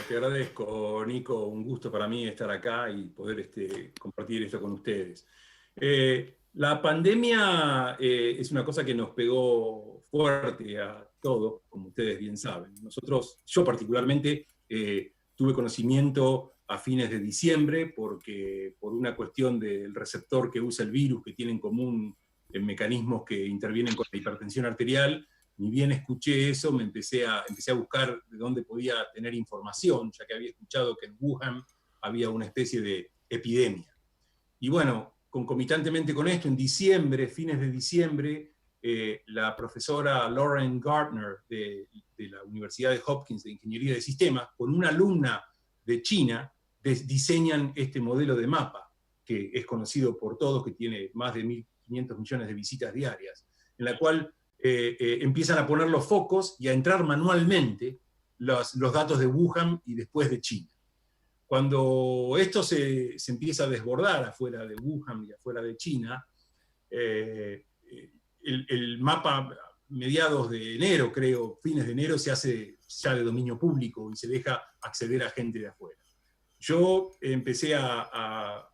Te agradezco, Nico. Un gusto para mí estar acá y poder compartir esto con ustedes. La pandemia es una cosa que nos pegó fuerte a todos, como ustedes bien saben. Yo particularmente, tuve conocimiento a fines de diciembre porque por una cuestión del receptor que usa el virus, que tiene en común en mecanismos que intervienen con la hipertensión arterial. Ni bien escuché eso, empecé a buscar de dónde podía tener información, ya que había escuchado que en Wuhan había una especie de epidemia. Y bueno, concomitantemente con esto, en diciembre, fines de diciembre, la profesora Lauren Gardner de la Universidad de Hopkins de Ingeniería de Sistemas, con una alumna de China, diseñan este modelo de mapa, que es conocido por todos, que tiene más de 1.500 millones de visitas diarias, en la cual empiezan a poner los focos y a entrar manualmente los datos de Wuhan y después de China. Cuando esto se empieza a desbordar afuera de Wuhan y afuera de China, el mapa mediados de enero, creo, fines de enero, se hace ya de dominio público y se deja acceder a gente de afuera. Yo empecé a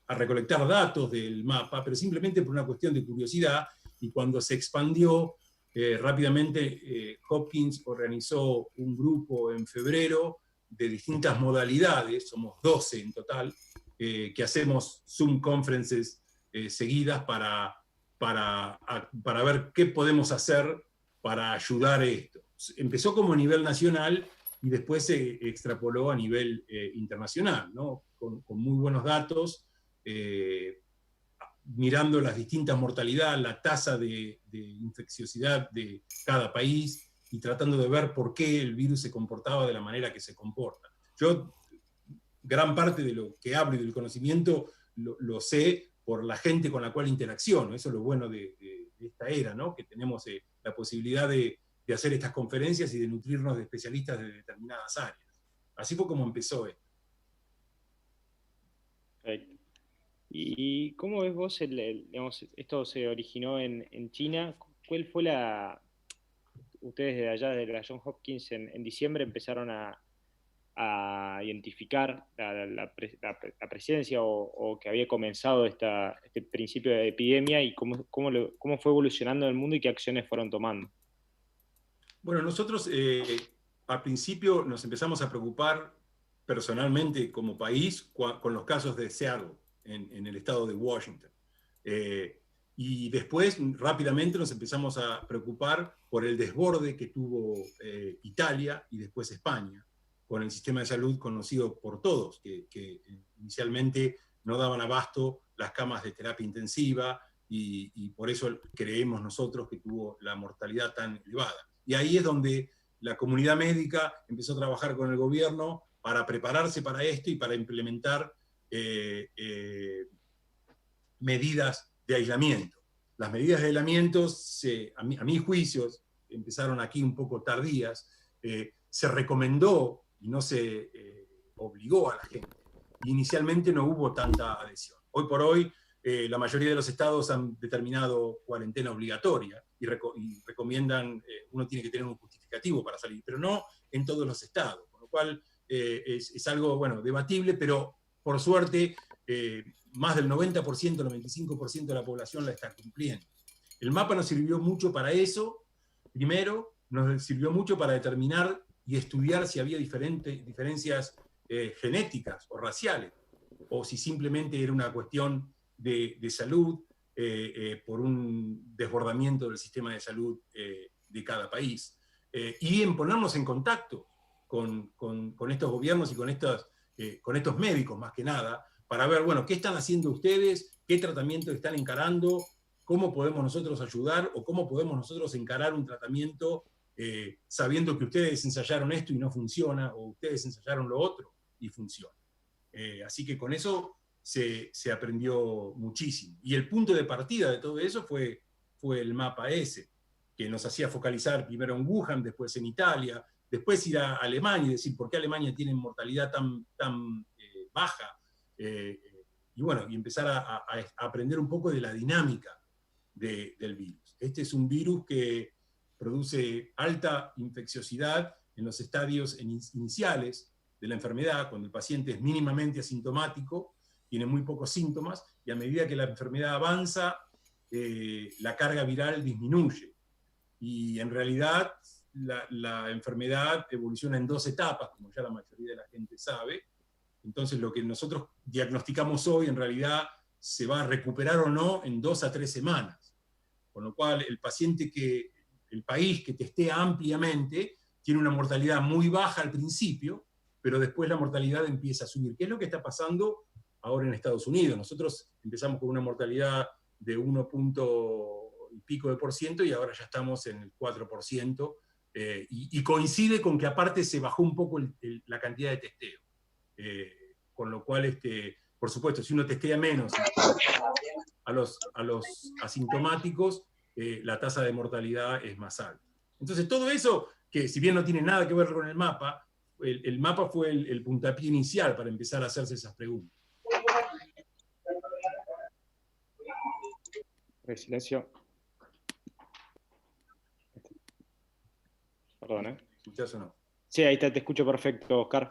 recolectar datos del mapa, pero simplemente por una cuestión de curiosidad, y cuando se expandió rápidamente, Hopkins organizó un grupo en febrero de distintas modalidades, somos 12 en total, que hacemos Zoom conferences seguidas para ver qué podemos hacer para ayudar a esto. Empezó como a nivel nacional y después se extrapoló a nivel internacional, ¿no? Con muy buenos datos, mirando las distintas mortalidades, la tasa de infecciosidad de cada país y tratando de ver por qué el virus se comportaba de la manera que se comporta. Yo, gran parte de lo que hablo y del conocimiento lo sé por la gente con la cual interacciono. Eso es lo bueno de esta era, ¿no? Que tenemos la posibilidad de hacer estas conferencias y de nutrirnos de especialistas de determinadas áreas. Así fue como empezó esto. Perfecto. ¿Y cómo ves vos, digamos, esto se originó en China? ¿Cuál fue ustedes de allá, de la Johns Hopkins, en diciembre empezaron a identificar la presencia o que había comenzado este principio de epidemia y cómo fue evolucionando el mundo y qué acciones fueron tomando? Bueno, nosotros al principio nos empezamos a preocupar personalmente como país con los casos de Seattle, en el estado de Washington. Y después rápidamente nos empezamos a preocupar por el desborde que tuvo Italia y después España, con el sistema de salud conocido por todos, que inicialmente no daban abasto las camas de terapia intensiva y por eso creemos nosotros que tuvo la mortalidad tan elevada. Y ahí es donde la comunidad médica empezó a trabajar con el gobierno para prepararse para esto y para implementar medidas de aislamiento. Las medidas de aislamiento, a mi juicio, empezaron aquí un poco tardías. Se recomendó y no se obligó a la gente. Inicialmente no hubo tanta adhesión. Hoy por hoy, la mayoría de los estados han determinado cuarentena obligatoria y recomiendan, uno tiene que tener un justificativo para salir, pero no en todos los estados, con lo cual es algo, bueno, debatible, pero por suerte más del 90%, 95% de la población la está cumpliendo. El mapa nos sirvió mucho para eso. Primero, nos sirvió mucho para determinar y estudiar si había diferencias genéticas o raciales, o si simplemente era una cuestión de salud por un desbordamiento del sistema de salud de cada país. Y en ponernos en contacto con estos gobiernos y con estos médicos, más que nada, para ver, bueno, qué están haciendo ustedes, qué tratamiento están encarando, cómo podemos nosotros ayudar o cómo podemos nosotros encarar un tratamiento sabiendo que ustedes ensayaron esto y no funciona, o ustedes ensayaron lo otro y funciona. Así que con eso se aprendió muchísimo. Y el punto de partida de todo eso fue el mapa ese, que nos hacía focalizar primero en Wuhan, después en Italia, después ir a Alemania y decir por qué Alemania tiene mortalidad tan baja, y bueno, y empezar a aprender un poco de la dinámica del virus. Este es un virus que produce alta infecciosidad en los estadios iniciales de la enfermedad, cuando el paciente es mínimamente asintomático, tiene muy pocos síntomas, y a medida que la enfermedad avanza, la carga viral disminuye. Y en realidad la enfermedad evoluciona en 2 etapas, como ya la mayoría de la gente sabe. Entonces lo que nosotros diagnosticamos hoy en realidad se va a recuperar o no en 2 a 3 semanas. Con lo cual el país que testea ampliamente tiene una mortalidad muy baja al principio, pero después la mortalidad empieza a subir. ¿Qué es lo que está pasando ahora en Estados Unidos? Nosotros empezamos con una mortalidad de 1 punto y pico de por ciento y ahora ya estamos en el 4%, y coincide con que aparte se bajó un poco la cantidad de testeo. Con lo cual, por supuesto, si uno testea menos a los asintomáticos, la tasa de mortalidad es más alta. Entonces todo eso, que si bien no tiene nada que ver con el mapa, el mapa fue el puntapié inicial para empezar a hacerse esas preguntas. Silencio. Perdón, ¿eh? ¿Escuchás o no? Sí, ahí te escucho perfecto, Oscar.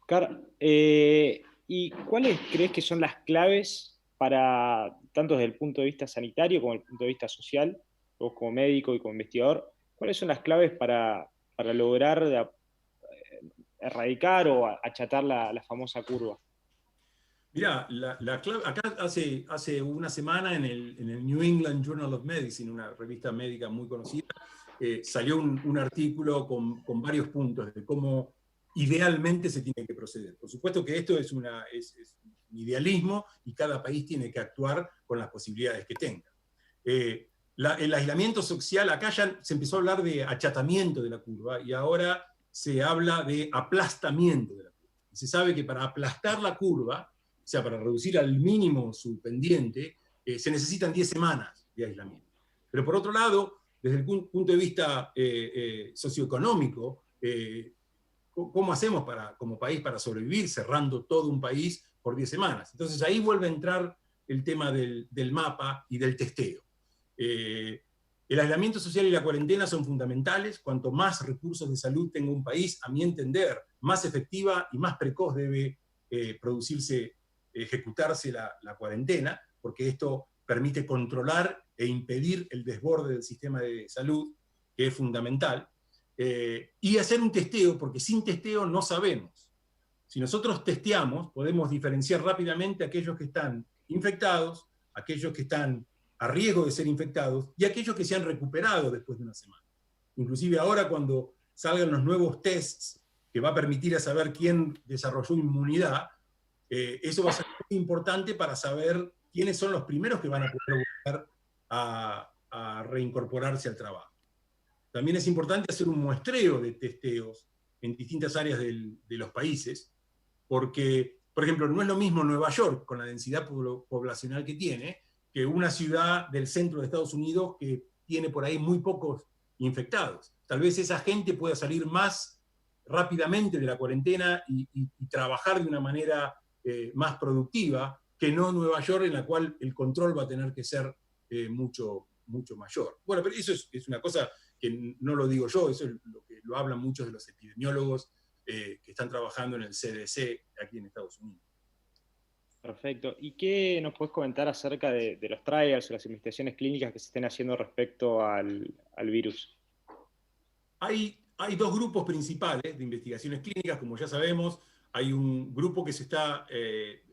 Oscar, ¿y cuáles crees que son las claves para, tanto desde el punto de vista sanitario como desde el punto de vista social, vos como médico y como investigador, cuáles son las claves para lograr erradicar o achatar la famosa curva? Mirá, la clave, acá hace una semana en el New England Journal of Medicine, una revista médica muy conocida, salió un artículo con varios puntos de cómo idealmente se tiene que proceder. Por supuesto que esto es un idealismo y cada país tiene que actuar con las posibilidades que tenga. El aislamiento social, acá ya se empezó a hablar de achatamiento de la curva y ahora se habla de aplastamiento de la curva. Y se sabe que para aplastar la curva, o sea, para reducir al mínimo su pendiente, se necesitan 10 semanas de aislamiento. Pero por otro lado, desde el punto de vista socioeconómico, ¿cómo hacemos como país para sobrevivir cerrando todo un país por 10 semanas? Entonces ahí vuelve a entrar el tema del mapa y del testeo. El aislamiento social y la cuarentena son fundamentales. Cuanto más recursos de salud tenga un país, a mi entender, más efectiva y más precoz debe ejecutarse la cuarentena, porque esto permite controlar e impedir el desborde del sistema de salud, que es fundamental, y hacer un testeo, porque sin testeo no sabemos. Si nosotros testeamos, podemos diferenciar rápidamente a aquellos que están infectados, aquellos que están a riesgo de ser infectados y aquellos que se han recuperado después de una semana. Inclusive ahora cuando salgan los nuevos tests que va a permitir a saber quién desarrolló inmunidad, eso va a ser muy importante para saber quiénes son los primeros que van a poder volver a reincorporarse al trabajo. También es importante hacer un muestreo de testeos en distintas áreas de los países, porque, por ejemplo, no es lo mismo Nueva York, con la densidad poblacional que tiene, que una ciudad del centro de Estados Unidos que tiene por ahí muy pocos infectados. Tal vez esa gente pueda salir más rápidamente de la cuarentena y trabajar de una manera más productiva que no Nueva York, en la cual el control va a tener que ser mucho mayor. Bueno, pero eso es una cosa que no lo digo yo, eso es lo que lo hablan muchos de los epidemiólogos que están trabajando en el CDC aquí en Estados Unidos. Perfecto. ¿Y qué nos puedes comentar acerca de los trials o las investigaciones clínicas que se estén haciendo respecto al virus? Hay 2 grupos principales de investigaciones clínicas, como ya sabemos. Hay un grupo que se está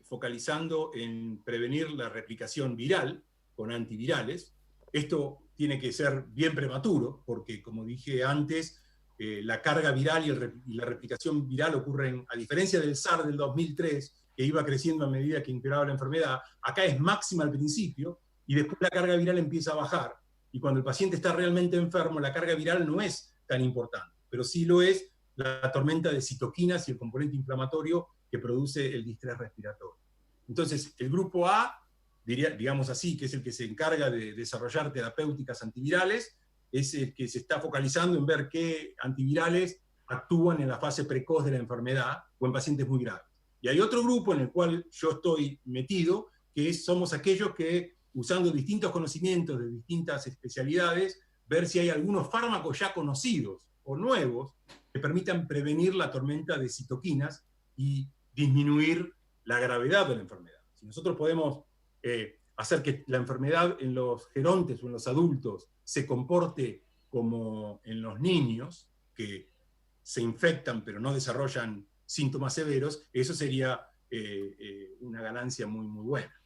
focalizando en prevenir la replicación viral con antivirales. Esto tiene que ser bien prematuro, porque como dije antes, la carga viral y la replicación viral ocurren, a diferencia del SARS del 2003, que iba creciendo a medida que empeoraba la enfermedad, acá es máxima al principio, y después la carga viral empieza a bajar, y cuando el paciente está realmente enfermo, la carga viral no es tan importante, pero sí lo es la tormenta de citoquinas y el componente inflamatorio que produce el distrés respiratorio. Entonces, el grupo A, digamos así, que es el que se encarga de desarrollar terapéuticas antivirales, es el que se está focalizando en ver qué antivirales actúan en la fase precoz de la enfermedad o en pacientes muy graves. Y hay otro grupo en el cual yo estoy metido, que somos aquellos que, usando distintos conocimientos de distintas especialidades, ver si hay algunos fármacos ya conocidos o nuevos que permitan prevenir la tormenta de citoquinas y disminuir la gravedad de la enfermedad. Si nosotros podemos hacer que la enfermedad en los gerontes o en los adultos se comporte como en los niños, que se infectan pero no desarrollan síntomas severos, eso sería una ganancia muy, muy buena.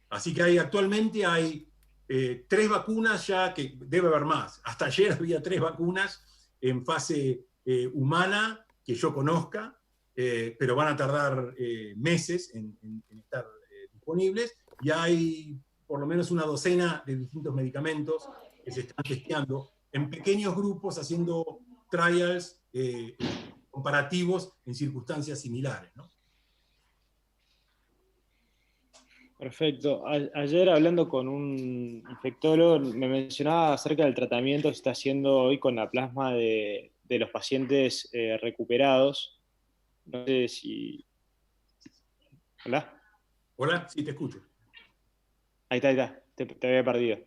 Así que actualmente hay 3 vacunas ya, que debe haber más. Hasta ayer había 3 vacunas en fase humana que yo conozca, pero van a tardar meses en estar disponibles, y hay por lo menos una docena de distintos medicamentos que se están testeando en pequeños grupos, haciendo trials comparativos en circunstancias similares, ¿no? Perfecto. Ayer hablando con un infectólogo me mencionaba acerca del tratamiento que se está haciendo hoy con la plasma de los pacientes recuperados. No sé si... ¿Hola? Hola, sí, te escucho. Ahí está, ahí está. Te había perdido.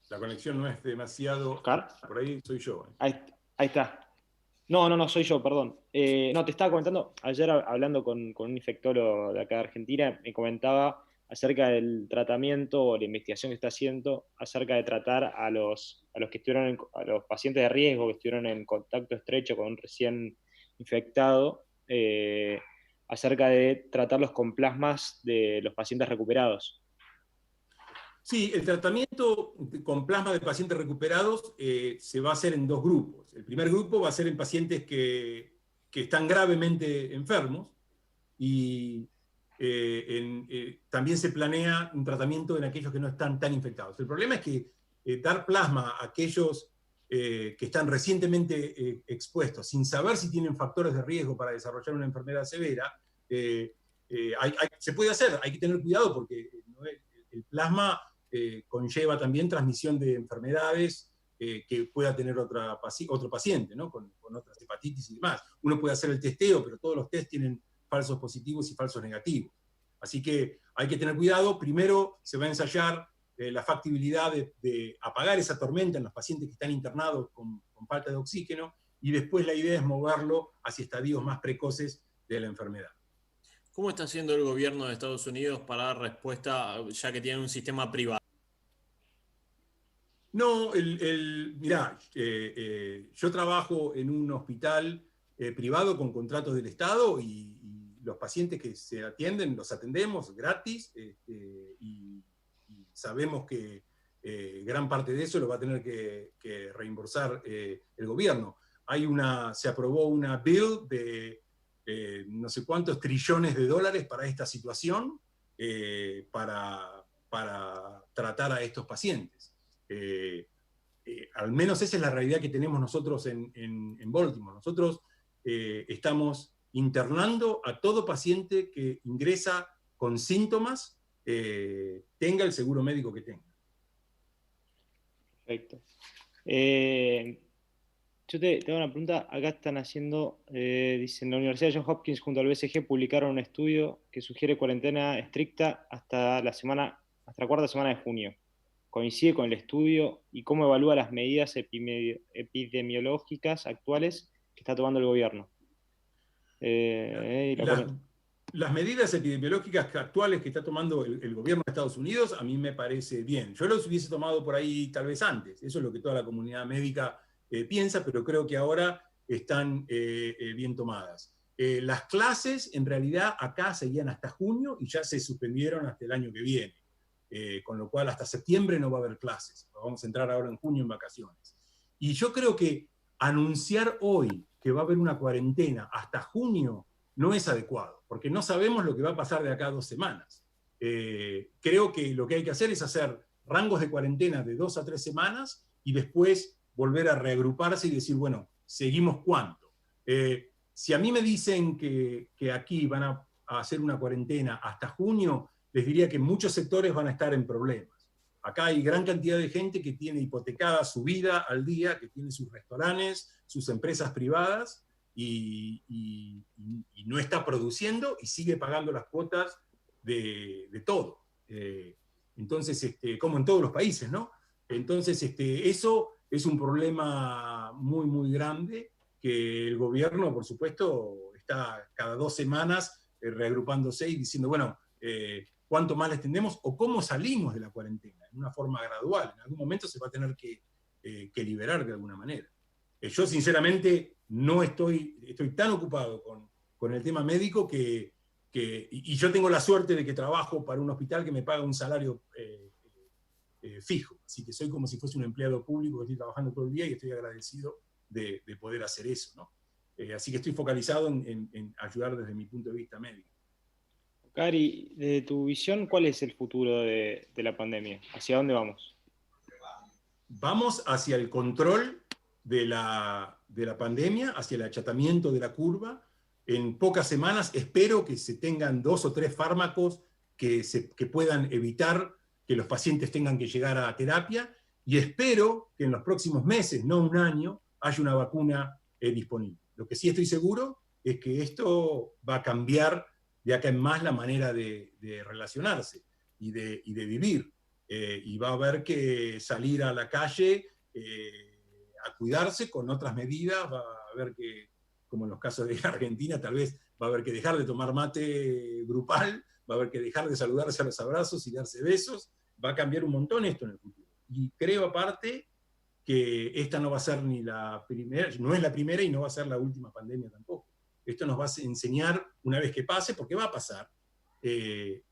La conexión no es demasiado... ¿Oscar? Por ahí soy yo. Ahí está. No, soy yo, perdón. No, te estaba comentando, ayer hablando con un infectólogo de acá de Argentina, me comentaba acerca del tratamiento o la investigación que está haciendo acerca de tratar a los que estuvieron a los pacientes de riesgo que estuvieron en contacto estrecho con un recién infectado, acerca de tratarlos con plasmas de los pacientes recuperados. Sí, el tratamiento con plasma de pacientes recuperados se va a hacer en 2 grupos. El primer grupo va a ser en pacientes que están gravemente enfermos, y también se planea un tratamiento en aquellos que no están tan infectados. El problema es que dar plasma a aquellos que están recientemente expuestos, sin saber si tienen factores de riesgo para desarrollar una enfermedad severa, se puede hacer. Hay que tener cuidado porque el plasma conlleva también transmisión de enfermedades que pueda tener otro paciente, ¿no? con otras hepatitis y demás. Uno puede hacer el testeo, pero todos los test tienen falsos positivos y falsos negativos. Así que hay que tener cuidado. Primero se va a ensayar la factibilidad de apagar esa tormenta en los pacientes que están internados con falta de oxígeno, y después la idea es moverlo hacia estadios más precoces de la enfermedad. ¿Cómo está haciendo el gobierno de Estados Unidos para dar respuesta, ya que tienen un sistema privado? No, mirá, yo trabajo en un hospital privado con contratos del Estado, y los pacientes que se atienden los atendemos gratis, y sabemos que gran parte de eso lo va a tener que reembolsar el gobierno. Se aprobó una bill de no sé cuántos trillones de dólares para esta situación, para tratar a estos pacientes. Al menos esa es la realidad que tenemos nosotros en Baltimore. Nosotros estamos internando a todo paciente que ingresa con síntomas, tenga el seguro médico que tenga. Perfecto. Yo te hago una pregunta. Acá están haciendo, dicen, la Universidad de Johns Hopkins junto al BCG publicaron un estudio que sugiere cuarentena estricta hasta la 4ª semana de junio. ¿Coincide con el estudio y cómo evalúa las medidas epidemiológicas actuales que está tomando el gobierno? Las medidas epidemiológicas actuales que está tomando el gobierno de Estados Unidos a mí me parece bien. Yo los hubiese tomado por ahí tal vez antes. Eso es lo que toda la comunidad médica piensa, pero creo que ahora están bien tomadas. Las clases en realidad acá seguían hasta junio y ya se suspendieron hasta el año que viene. Con lo cual hasta septiembre no va a haber clases. Vamos a entrar ahora en junio en vacaciones. Y yo creo que anunciar hoy que va a haber una cuarentena hasta junio no es adecuado, porque no sabemos lo que va a pasar de acá a 2 semanas. Creo que lo que hay que hacer es hacer rangos de cuarentena de 2 a 3 semanas y después volver a reagruparse y decir, bueno, ¿seguimos cuánto? Si a mí me dicen que aquí van a hacer una cuarentena hasta junio, les diría que muchos sectores van a estar en problemas. Acá hay gran cantidad de gente que tiene hipotecada su vida al día, que tiene sus restaurantes, sus empresas privadas, y no está produciendo y sigue pagando las cuotas de todo. Entonces, como en todos los países, ¿no? Entonces, eso es un problema muy, muy grande que el gobierno, por supuesto, está cada 2 semanas reagrupándose y diciendo, bueno, ¿cuánto más les tendemos o cómo salimos de la cuarentena? En una forma gradual. En algún momento se va a tener que liberar de alguna manera. Yo, sinceramente, no estoy tan ocupado con el tema médico y yo tengo la suerte de que trabajo para un hospital que me paga un salario fijo. Así que soy como si fuese un empleado público que estoy trabajando todo el día y estoy agradecido de poder hacer eso, ¿no? Así que estoy focalizado en ayudar desde mi punto de vista médico. Cari, desde tu visión, ¿cuál es el futuro de la pandemia? ¿Hacia dónde vamos? Vamos hacia el control de la pandemia, hacia el achatamiento de la curva. En pocas semanas espero que se tengan 2 o 3 fármacos que puedan evitar que los pacientes tengan que llegar a terapia, y espero que en los próximos meses, no un año, haya una vacuna disponible. Lo que sí estoy seguro es que esto va a cambiar de acá en más la manera de relacionarse y de vivir. Y va a haber que salir a la calle a cuidarse con otras medidas, va a haber que, como en los casos de Argentina, tal vez va a haber que dejar de tomar mate grupal, va a haber que dejar de saludarse a los abrazos y darse besos, va a cambiar un montón esto en el futuro. Y creo aparte que esta no va a ser ni la primera, no es la primera y no va a ser la última pandemia tampoco. Esto nos va a enseñar, una vez que pase, porque va a pasar, de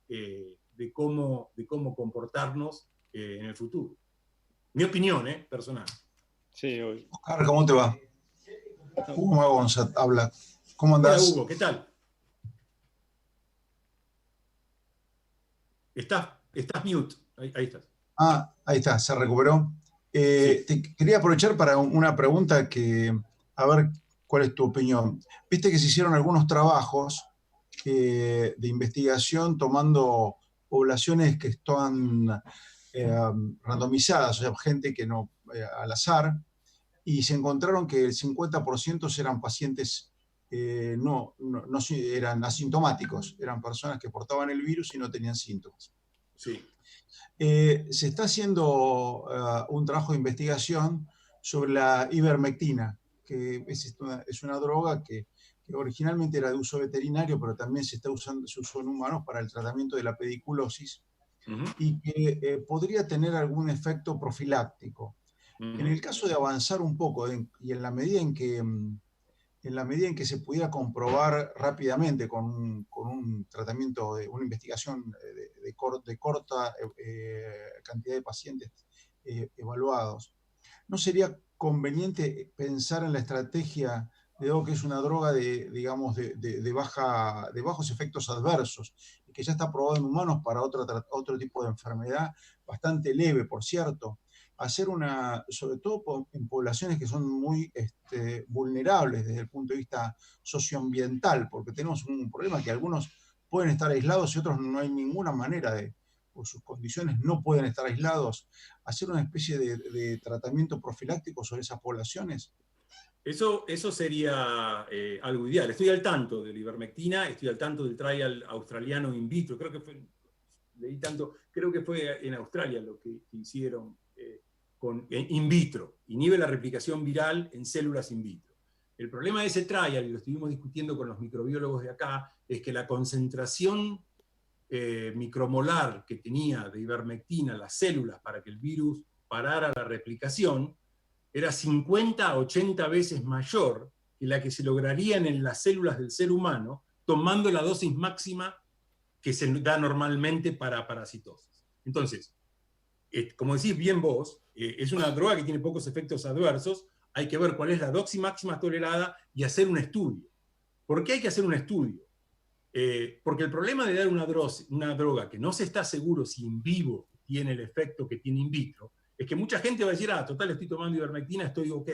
cómo comportarnos en el futuro. Mi opinión, personal. Sí, hoy. Oscar, ¿cómo te va? Hugo Magonza habla. ¿Cómo andás? Hola, Hugo, ¿qué tal? Estás mute. Ahí estás. Ah, ahí está, se recuperó. Sí. Te quería aprovechar para una pregunta a ver cuál es tu opinión. Viste que se hicieron algunos trabajos de investigación tomando poblaciones que están randomizadas, o sea, gente que no, al azar, y se encontraron que el 50% eran pacientes no eran asintomáticos, eran personas que portaban el virus y no tenían síntomas. Sí. Se está haciendo un trabajo de investigación sobre la ivermectina, que es una droga que originalmente era de uso veterinario, pero también se usó en humanos para el tratamiento de la pediculosis, y que podría tener algún efecto profiláctico. En el caso de avanzar un poco y en la medida en que se pudiera comprobar rápidamente con un tratamiento, una investigación de corta cantidad de pacientes evaluados, ¿no sería conveniente pensar en la estrategia de algo que es una droga de bajos efectos adversos, y que ya está probado en humanos para otro tipo de enfermedad bastante leve, por cierto? Hacer sobre todo en poblaciones que son muy vulnerables desde el punto de vista socioambiental, porque tenemos un problema que algunos pueden estar aislados y otros no hay ninguna manera por sus condiciones no pueden estar aislados. Hacer una especie de tratamiento profiláctico sobre esas poblaciones. Eso sería algo ideal. Estoy al tanto de la ivermectina, estoy al tanto del trial australiano in vitro. Creo que fue en Australia lo que hicieron in vitro, inhibe la replicación viral en células in vitro. El problema de ese trial, y lo estuvimos discutiendo con los microbiólogos de acá, es que la concentración micromolar que tenía de ivermectina las células para que el virus parara la replicación era 50 a 80 veces mayor que la que se lograrían en las células del ser humano tomando la dosis máxima que se da normalmente para parasitosis. Entonces, como decís bien vos, es una droga que tiene pocos efectos adversos, hay que ver cuál es la dosis máxima tolerada y hacer un estudio. ¿Por qué hay que hacer un estudio? Porque el problema de dar una droga que no se está seguro si in vivo tiene el efecto que tiene in vitro, es que mucha gente va a decir, total, estoy tomando ivermectina, estoy ok,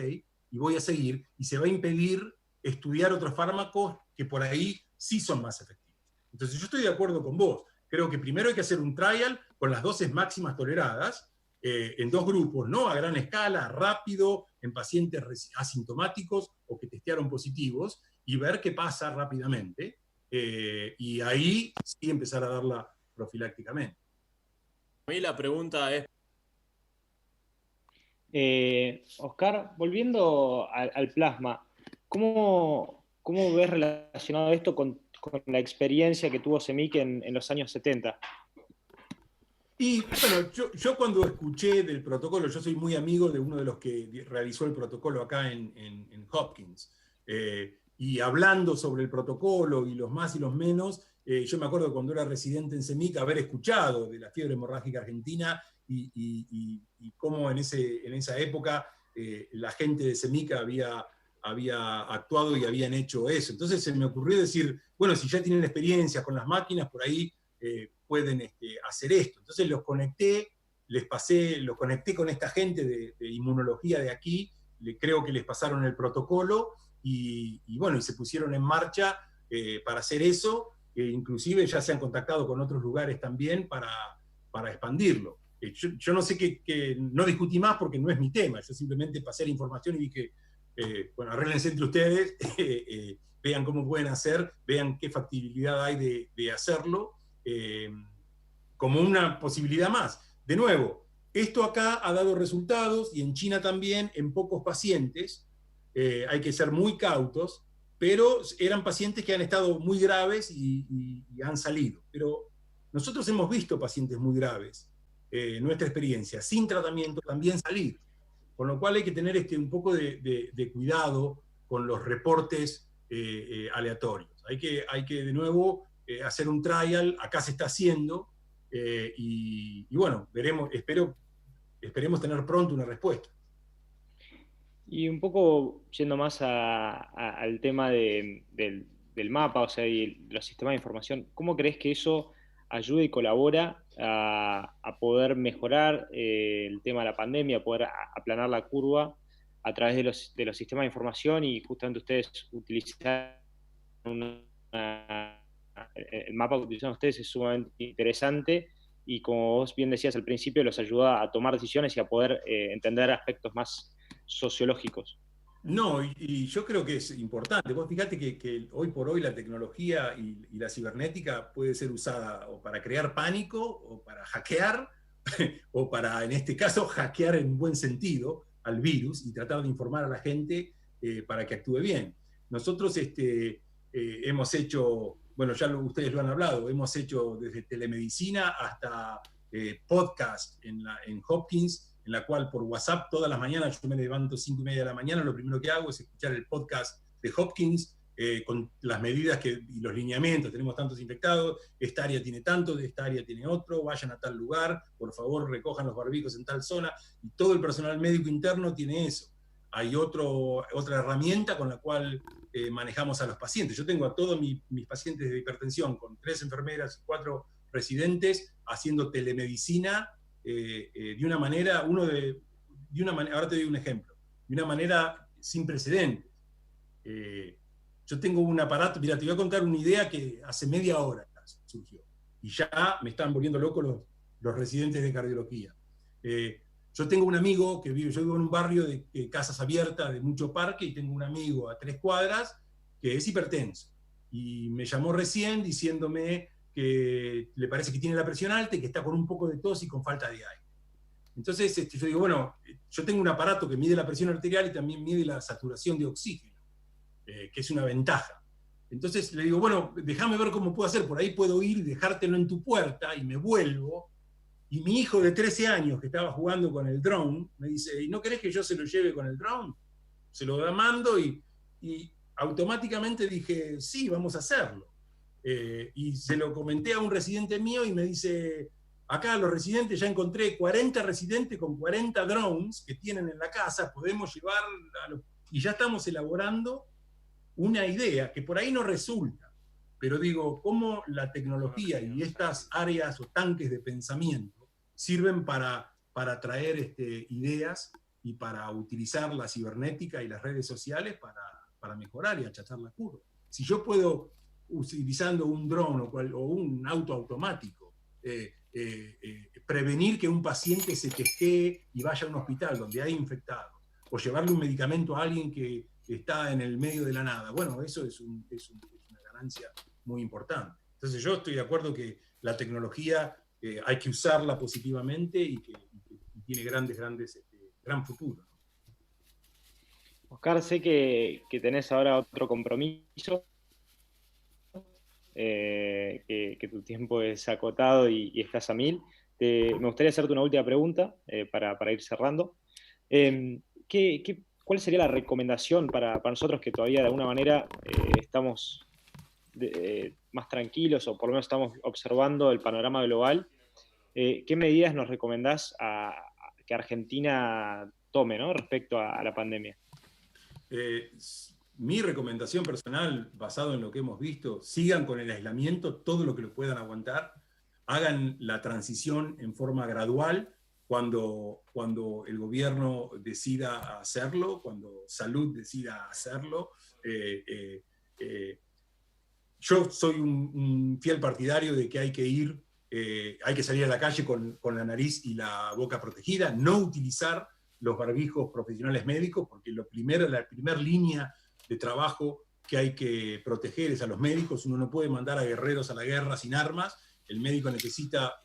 y voy a seguir, y se va a impedir estudiar otros fármacos que por ahí sí son más efectivos. Entonces yo estoy de acuerdo con vos. Creo que primero hay que hacer un trial con las dosis máximas toleradas, en 2 grupos, ¿no? A gran escala, rápido, en pacientes asintomáticos o que testearon positivos, y ver qué pasa rápidamente. Y ahí sí empezar a darla profilácticamente. A mí la pregunta es... Oscar, volviendo al plasma, ¿cómo ves relacionado esto con la experiencia que tuvo CEMIC en los años 70? Y bueno, yo cuando escuché del protocolo, yo soy muy amigo de uno de los que realizó el protocolo acá en Hopkins, y hablando sobre el protocolo y los más y los menos, yo me acuerdo cuando era residente en CEMIC haber escuchado de la fiebre hemorrágica argentina y cómo en esa época la gente de CEMIC había actuado y habían hecho eso. Entonces se me ocurrió decir, bueno, si ya tienen experiencia con las máquinas, por ahí pueden hacer esto. Entonces los conecté, los conecté con esta gente de inmunología de aquí, creo que les pasaron el protocolo y bueno, y se pusieron en marcha para hacer eso, inclusive ya se han contactado con otros lugares también para expandirlo. Yo no sé no discutí más porque no es mi tema, yo simplemente pasé la información y dije, bueno, arréglense entre ustedes, vean cómo pueden hacer, vean qué factibilidad hay de hacerlo, como una posibilidad más. De nuevo, esto acá ha dado resultados y en China también, en pocos pacientes, hay que ser muy cautos, pero eran pacientes que han estado muy graves y han salido. Pero nosotros hemos visto pacientes muy graves, nuestra experiencia, sin tratamiento también salir. Con lo cual hay que tener un poco de cuidado con los reportes aleatorios. Hay que de nuevo hacer un trial, acá se está haciendo, y bueno, esperemos tener pronto una respuesta. Y un poco yendo más al tema del mapa, o sea, y los sistemas de información, ¿cómo crees que eso ayuda y colabora a poder mejorar el tema de la pandemia, a poder aplanar la curva a través de los sistemas de información y justamente ustedes utilizar el mapa que utilizan ustedes es sumamente interesante y como vos bien decías al principio, los ayuda a tomar decisiones y a poder entender aspectos más sociológicos? No, y yo creo que es importante. Vos fíjate que hoy por hoy la tecnología y la cibernética puede ser usada o para crear pánico, o para hackear, o para, en este caso, hackear en buen sentido al virus y tratar de informar a la gente para que actúe bien. Nosotros hemos hecho, bueno, ya ustedes lo han hablado, hemos hecho desde telemedicina hasta podcast en Hopkins, en la cual por WhatsApp todas las mañanas, yo me levanto 5:30 de la mañana, lo primero que hago es escuchar el podcast de Hopkins con las medidas y los lineamientos. Tenemos tantos infectados, esta área tiene tanto, esta área tiene otro, vayan a tal lugar, por favor recojan los barbijos en tal zona, y todo el personal médico interno tiene eso. Hay otra herramienta con la cual manejamos a los pacientes. Yo tengo a todos mis pacientes de hipertensión con 3 enfermeras y 4 residentes haciendo telemedicina de una manera, ahora te doy un ejemplo, de una manera sin precedentes. Yo tengo un aparato, mira, te voy a contar una idea que hace media hora surgió, y ya me están volviendo locos los residentes de cardiología. Yo tengo un amigo yo vivo en un barrio de casas abiertas, de mucho parque, y tengo un amigo a 3 cuadras que es hipertenso, y me llamó recién diciéndome que le parece que tiene la presión alta y que está con un poco de tos y con falta de aire. Entonces yo digo, bueno, yo tengo un aparato que mide la presión arterial y también mide la saturación de oxígeno, que es una ventaja. Entonces le digo, bueno, déjame ver cómo puedo hacer, por ahí puedo ir y dejártelo en tu puerta, y me vuelvo, y mi hijo de 13 años que estaba jugando con el drone, me dice, ¿y no querés que yo se lo lleve con el drone? Se lo mando y automáticamente dije, sí, vamos a hacerlo. Y se lo comenté a un residente mío y me dice, acá los residentes, ya encontré 40 residentes con 40 drones que tienen en la casa, podemos llevar y ya estamos elaborando una idea que por ahí no resulta, pero digo, cómo la tecnología y estas áreas o tanques de pensamiento sirven para traer ideas y para utilizar la cibernética y las redes sociales para mejorar y achatar la curva. Si yo puedo, utilizando un dron o un auto automático, prevenir que un paciente se testee y vaya a un hospital donde hay infectados, o llevarle un medicamento a alguien que está en el medio de la nada, bueno, eso es una ganancia muy importante. Entonces yo estoy de acuerdo que la tecnología hay que usarla positivamente y que tiene gran futuro. Oscar, sé que tenés ahora otro compromiso, que tu tiempo es acotado y estás a mil. Me gustaría hacerte una última pregunta para ir cerrando. ¿Cuál sería la recomendación para nosotros que todavía de alguna manera estamos más tranquilos o por lo menos estamos observando el panorama global? ¿Qué medidas nos recomendás que Argentina tome, ¿no?, respecto a la pandemia? Mi recomendación personal, basado en lo que hemos visto, sigan con el aislamiento todo lo que lo puedan aguantar, hagan la transición en forma gradual cuando el gobierno decida hacerlo, cuando salud decida hacerlo. Yo soy un fiel partidario de que hay que salir a la calle con la nariz y la boca protegida, no utilizar los barbijos profesionales médicos, porque la primera línea de trabajo que hay que proteger es a los médicos. Uno no puede mandar a guerreros a la guerra sin armas. El médico necesita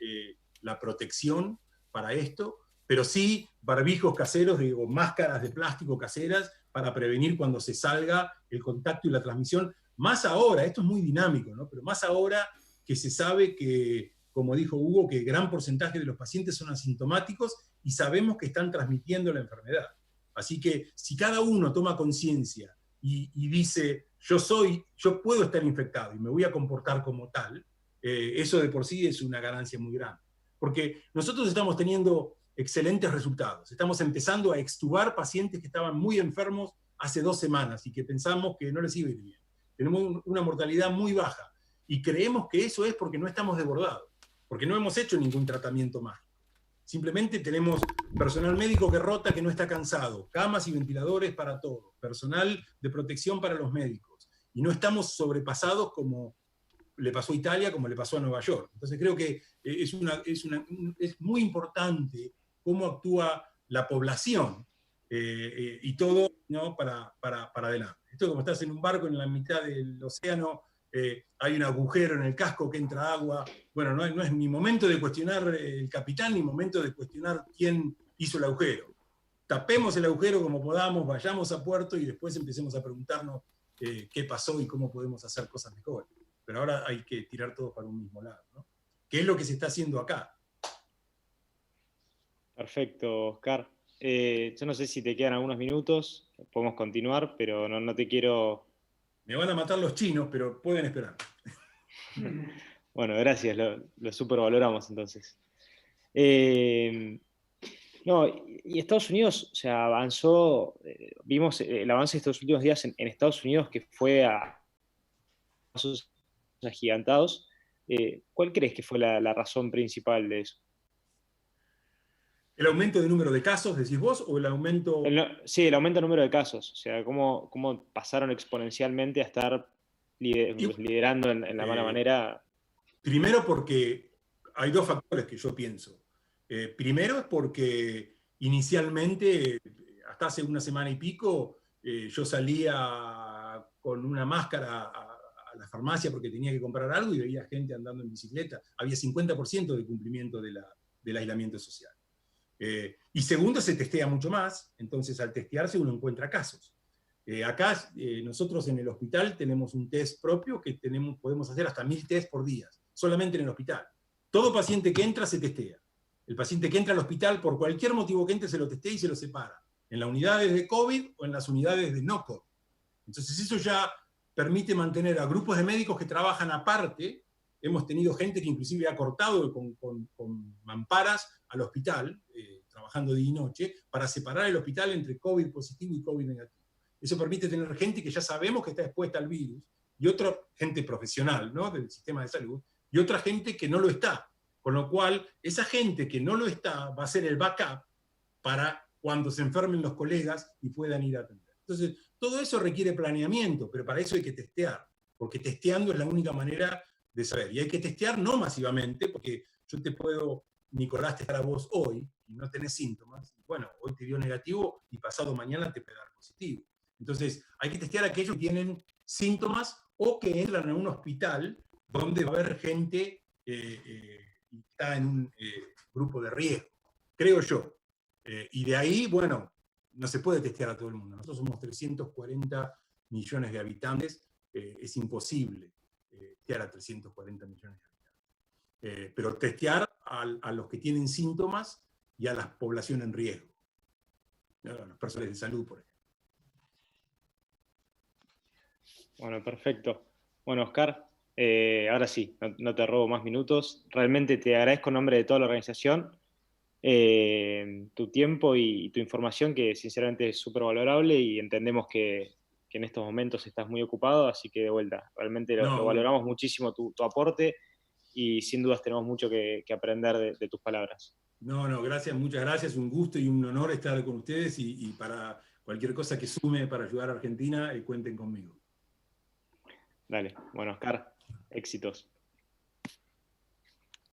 la protección para esto, pero sí barbijos caseros, digo, máscaras de plástico caseras para prevenir cuando se salga el contacto y la transmisión. Más ahora, esto es muy dinámico, ¿no? Pero más ahora que se sabe que, como dijo Hugo, que gran porcentaje de los pacientes son asintomáticos y sabemos que están transmitiendo la enfermedad. Así que si cada uno toma conciencia y dice, yo puedo estar infectado y me voy a comportar como tal, eso de por sí es una ganancia muy grande. Porque nosotros estamos teniendo excelentes resultados. Estamos empezando a extubar pacientes que estaban muy enfermos hace 2 semanas y que pensamos que no les iba a ir bien. Tenemos una mortalidad muy baja y creemos que eso es porque no estamos desbordados, porque no hemos hecho ningún tratamiento mágico. Simplemente tenemos personal médico que rota, que no está cansado, camas y ventiladores para todo, personal de protección para los médicos, y no estamos sobrepasados como le pasó a Italia, como le pasó a Nueva York. Entonces creo que es muy importante cómo actúa la población y todo, ¿no?, para adelante. Esto es como estás en un barco en la mitad del océano, hay un agujero en el casco que entra agua. Bueno, no es ni momento de cuestionar el capitán, ni momento de cuestionar quién hizo el agujero. Tapemos el agujero como podamos, vayamos a puerto y después empecemos a preguntarnos qué pasó y cómo podemos hacer cosas mejores. Pero ahora hay que tirar todo para un mismo lado, ¿no? ¿Qué es lo que se está haciendo acá? Perfecto, Oscar. Yo no sé si te quedan algunos minutos, podemos continuar, pero no te quiero... Me van a matar los chinos, pero pueden esperar. Bueno, gracias, lo supervaloramos entonces. No, y Estados Unidos, o sea, avanzó, vimos el avance de estos últimos días en Estados Unidos, que fue a pasos agigantados. ¿Cuál crees que fue la razón principal de eso? ¿El aumento de número de casos, decís vos, o el aumento...? Sí, el aumento del número de casos. O sea, cómo pasaron exponencialmente a estar liderando en la mala manera. Primero porque hay 2 factores que yo pienso. Primero es porque inicialmente, hasta hace 1 semana y pico, yo salía con una máscara a la farmacia porque tenía que comprar algo y veía gente andando en bicicleta. Había 50% de cumplimiento del aislamiento social. Y segundo, se testea mucho más, entonces al testearse uno encuentra casos. Acá nosotros en el hospital tenemos un test propio que podemos hacer hasta 1000 test por día, solamente en el hospital. Todo paciente que entra se testea. El paciente que entra al hospital, por cualquier motivo que entre, se lo testea y se lo separa, en las unidades de COVID o en las unidades de no COVID. Entonces eso ya permite mantener a grupos de médicos que trabajan aparte. Hemos tenido gente que inclusive ha cortado con mamparas al hospital, trabajando día y noche, para separar el hospital entre COVID positivo y COVID negativo. Eso permite tener gente que ya sabemos que está expuesta al virus, y otra gente profesional, ¿no?, del sistema de salud, y otra gente que no lo está. Con lo cual, esa gente que no lo está va a ser el backup para cuando se enfermen los colegas y puedan ir a atender. Entonces, todo eso requiere planeamiento, pero para eso hay que testear, porque testeando es la única manera de saber. Y hay que testear no masivamente, porque yo te puedo, Nicolás, testar a vos hoy y no tenés síntomas. Bueno, hoy te dio negativo y pasado mañana te puede dar positivo. Entonces, hay que testear a aquellos que tienen síntomas o que entran a un hospital donde va a haber gente está en un grupo de riesgo, creo yo. Y de ahí, bueno, no se puede testear a todo el mundo. Nosotros somos 340 millones de habitantes, es imposible testear a 340 millones de habitantes. Pero testear a los que tienen síntomas y a la población en riesgo, ¿no? A los personales de salud, por ejemplo. Bueno, perfecto. Bueno, Oscar, ahora sí, no te robo más minutos. Realmente te agradezco en nombre de toda la organización tu tiempo y tu información, que sinceramente es súper valorable y entendemos que en estos momentos estás muy ocupado, así que de vuelta, realmente lo valoramos muchísimo tu aporte y sin dudas tenemos mucho que aprender de tus palabras. No, gracias, muchas gracias, un gusto y un honor estar con ustedes y para cualquier cosa que sume para ayudar a Argentina, cuenten conmigo. Dale, bueno, Oscar, éxitos.